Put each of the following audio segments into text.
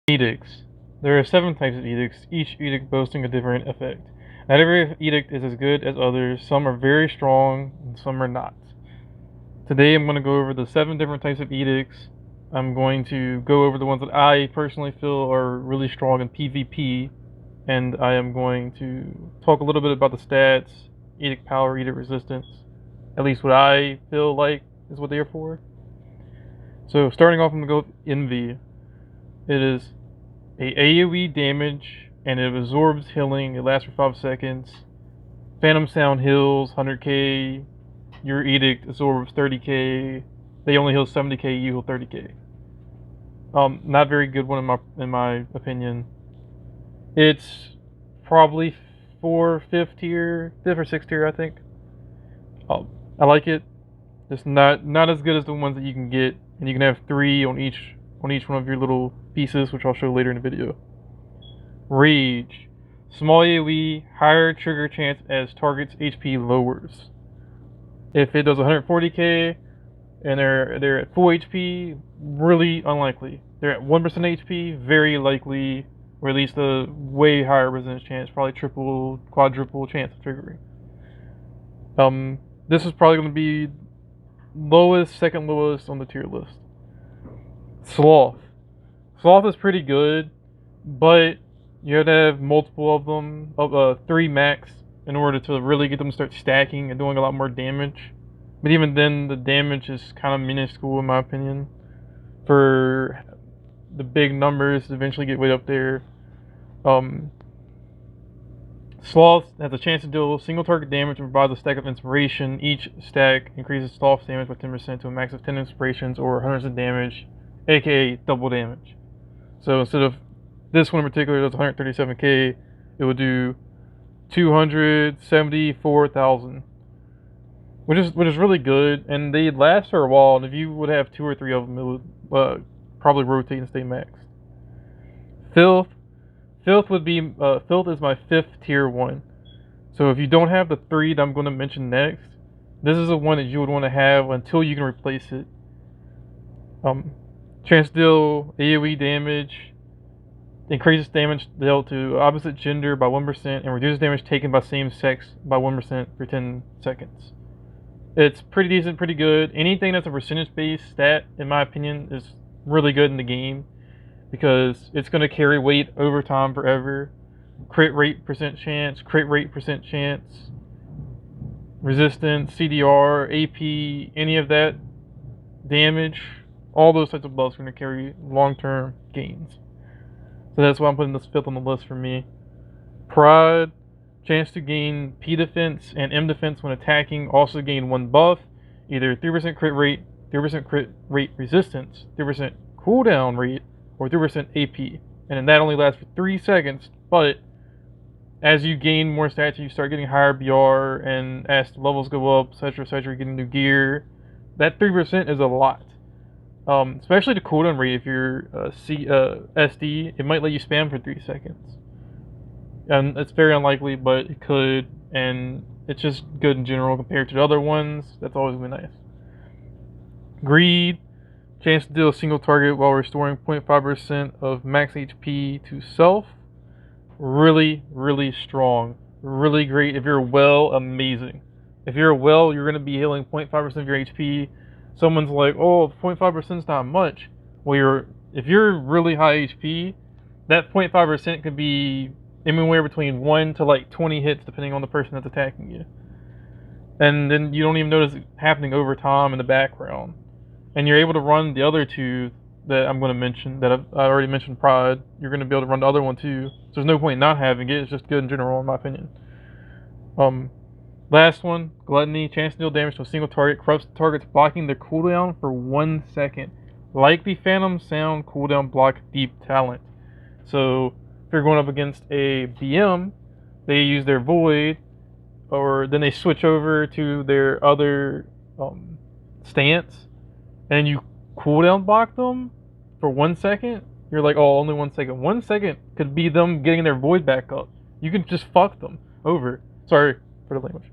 Edicts. There are 7 types of edicts, each edict boasting a different effect. Not every edict is as good as others, some are very strong, and some are not. Today I'm going to go over the 7 different types of edicts. I'm going to go over the ones that I personally feel are really strong in PvP, and I am going to talk a little bit about the stats, edict power, edict resistance, at least what I feel like is what they are for. So starting off, I'm going to go with Envy. It is a AoE damage, and it absorbs healing. It lasts for 5 seconds. Phantom Sound heals 100k. Your Edict absorbs 30k. They only heal 70k. You heal 30k. Not very good one in my opinion. It's probably 5th tier, 5th or 6th tier, I think. I like it. It's not as good as the ones that you can get, and you can have 3 on each one of your little pieces, which I'll show later in the video. Rage. Small AoE, higher trigger chance as target's HP lowers. If it does 140k and they're at full HP, really unlikely. They're at 1% HP, very likely, or at least a way higher resistance chance, probably triple, quadruple chance of triggering. This is probably going to be lowest, second lowest on the tier list. Sloth. Sloth is pretty good, but you have to have multiple of them, 3 max, in order to really get them to start stacking and doing a lot more damage. But even then, the damage is kind of minuscule in my opinion. For the big numbers to eventually get way up there. Sloth has a chance to deal single target damage and provides a stack of inspiration. Each stack increases Sloth's damage by 10% to a max of 10 inspirations or hundreds of damage, aka double damage. So instead of this one in particular does 137k, it will do 274,000, which is really good, and they last for a while. And if you would have 2 or 3 of them, it would probably rotate and stay maxed. Filth would be Filth is my 5th tier one. So if you don't have the 3 that I'm going to mention next, this is the one that you would want to have until you can replace it. Chance to deal AoE damage, increases damage dealt to opposite gender by 1%, and reduces damage taken by same sex by 1% for 10 seconds. It's pretty decent, pretty good. Anything that's a percentage-based stat, in my opinion, is really good in the game, because it's going to carry weight over time forever. Crit rate % chance, crit rate % chance, resistance, CDR, AP, any of that, damage, all those types of buffs are going to carry long-term gains. So that's why I'm putting this 5th on the list for me. Pride, chance to gain P defense and M defense when attacking, also gain 1 buff, either 3% crit rate, 3% crit rate resistance, 3% cooldown rate, or 3% AP. And then that only lasts for 3 seconds, but as you gain more stats, you start getting higher BR, and as the levels go up, etc., etc., getting new gear, that 3% is a lot. Especially the cooldown rate. If you're SD, it might let you spam for 3 seconds. And it's very unlikely, but it could, and it's just good in general compared to the other ones. That's always been nice. Greed, chance to deal a single target while restoring 0.5% of max HP to self. Really, really strong. Really great. If you're well, amazing. If you're well, you're going to be healing 0.5% of your HP. Someone's like, oh, 0.5% is not much. Well, if you're really high HP, that 0.5% could be anywhere between 1 to like 20 hits, depending on the person that's attacking you. And then you don't even notice it happening over time in the background. And you're able to run the other 2 that I'm going to mention, that I already mentioned Pride. You're going to be able to run the other one too. So there's no point in not having it. It's just good in general, in my opinion. Last one, Gluttony. Chance to deal damage to a single target. Corrupts targets blocking their cooldown for 1 second. Like the Phantom Sound cooldown block deep talent. So if you're going up against a BM, they use their Void, or then they switch over to their other stance, and you cooldown block them for 1 second. You're like, oh, only 1 second. 1 second could be them getting their Void back up. You can just fuck them over. Sorry for the language.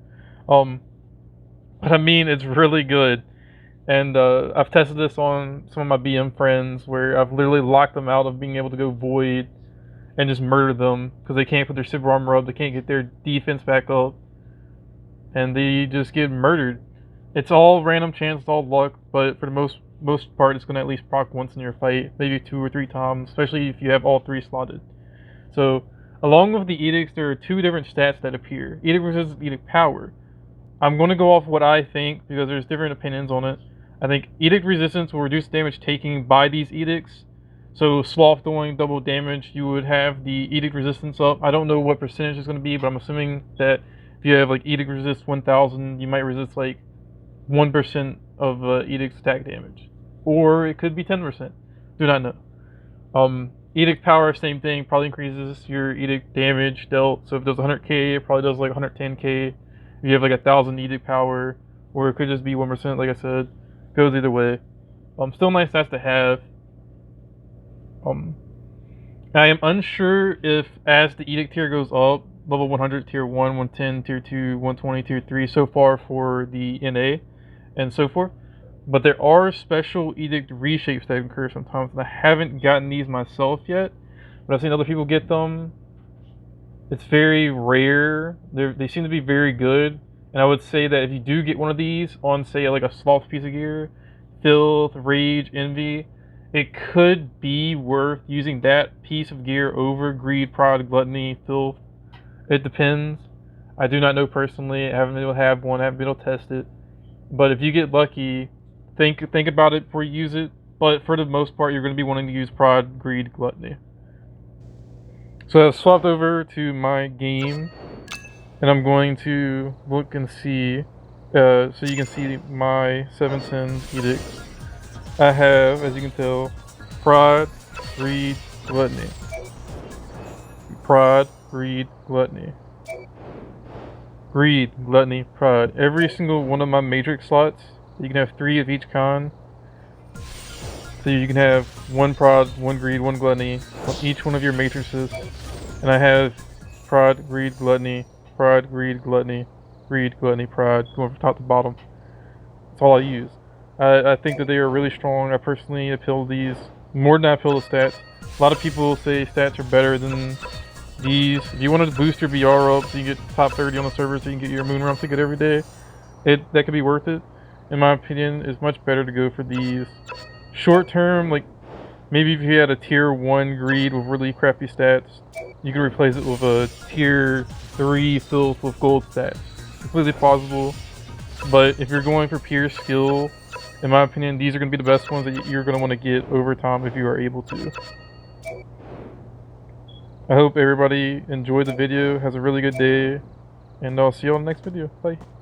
But I mean, it's really good. And I've tested this on some of my BM friends where I've literally locked them out of being able to go void and just murder them because they can't put their super armor up, they can't get their defense back up, and they just get murdered. It's all random chance, it's all luck, but for the most part, it's going to at least proc once in your fight, maybe 2 or 3 times, especially if you have all 3 slotted. So, along with the edicts, there are 2 different stats that appear: edict resistance, edict power. I'm going to go off what I think because there's different opinions on it. I think edict resistance will reduce damage taken by these edicts. So Sloth doing double damage, you would have the edict resistance up. I don't know what percentage it's going to be, but I'm assuming that if you have like edict resist 1000, you might resist like 1% of edict's attack damage, or it could be 10%. Do not know. Edict power, same thing, probably increases your edict damage dealt. So if it does 100k, it probably does like 110k. If you have like 1000 edict power, or it could just be 1%, like I said, goes either way. Still nice stats to have. I am unsure if as the edict tier goes up, level 100, tier 1, 110, tier 2, 120, tier 3, so far for the NA, and so forth. But there are special edict reshapes that occur sometimes, and I haven't gotten these myself yet, but I've seen other people get them. It's very rare. They seem to be very good, and I would say that if you do get one of these on, say, like a Sloth piece of gear, Filth, Rage, Envy, it could be worth using that piece of gear over Greed, Pride, Gluttony, Filth. It depends. I do not know personally. I haven't been able to have one. I haven't been able to test it. But if you get lucky, think about it before you use it. But for the most part, you're going to be wanting to use Pride, Greed, Gluttony. So I've swapped over to my game, and I'm going to look and see, so you can see my 710 edicts. I have, as you can tell, Pride, Greed, Gluttony. Pride, Greed, Gluttony. Greed, Gluttony, Pride. Every single one of my matrix slots, you can have 3 of each kind. So you can have 1 Pride, 1 Greed, 1 Gluttony on each one of your matrices. And I have Pride, Greed, Gluttony, Pride, Greed, Gluttony, Greed, Gluttony, Pride, going from top to bottom. That's all I use. I think that they are really strong. I personally appeal these more than I appeal the stats. A lot of people say stats are better than these. If you wanted to boost your BR up so you get top 30 on the server so you can get your moon round ticket every day, that could be worth it. In my opinion, it's much better to go for these. Short term, like maybe if you had a tier 1 greed with really crappy stats, you could replace it with a tier 3 filth with gold stats. Completely plausible. But if you're going for pure skill, in my opinion, these are going to be the best ones that you're going to want to get over time if you are able to. I hope everybody enjoyed the video, has a really good day, and I'll see you on the next video. Bye.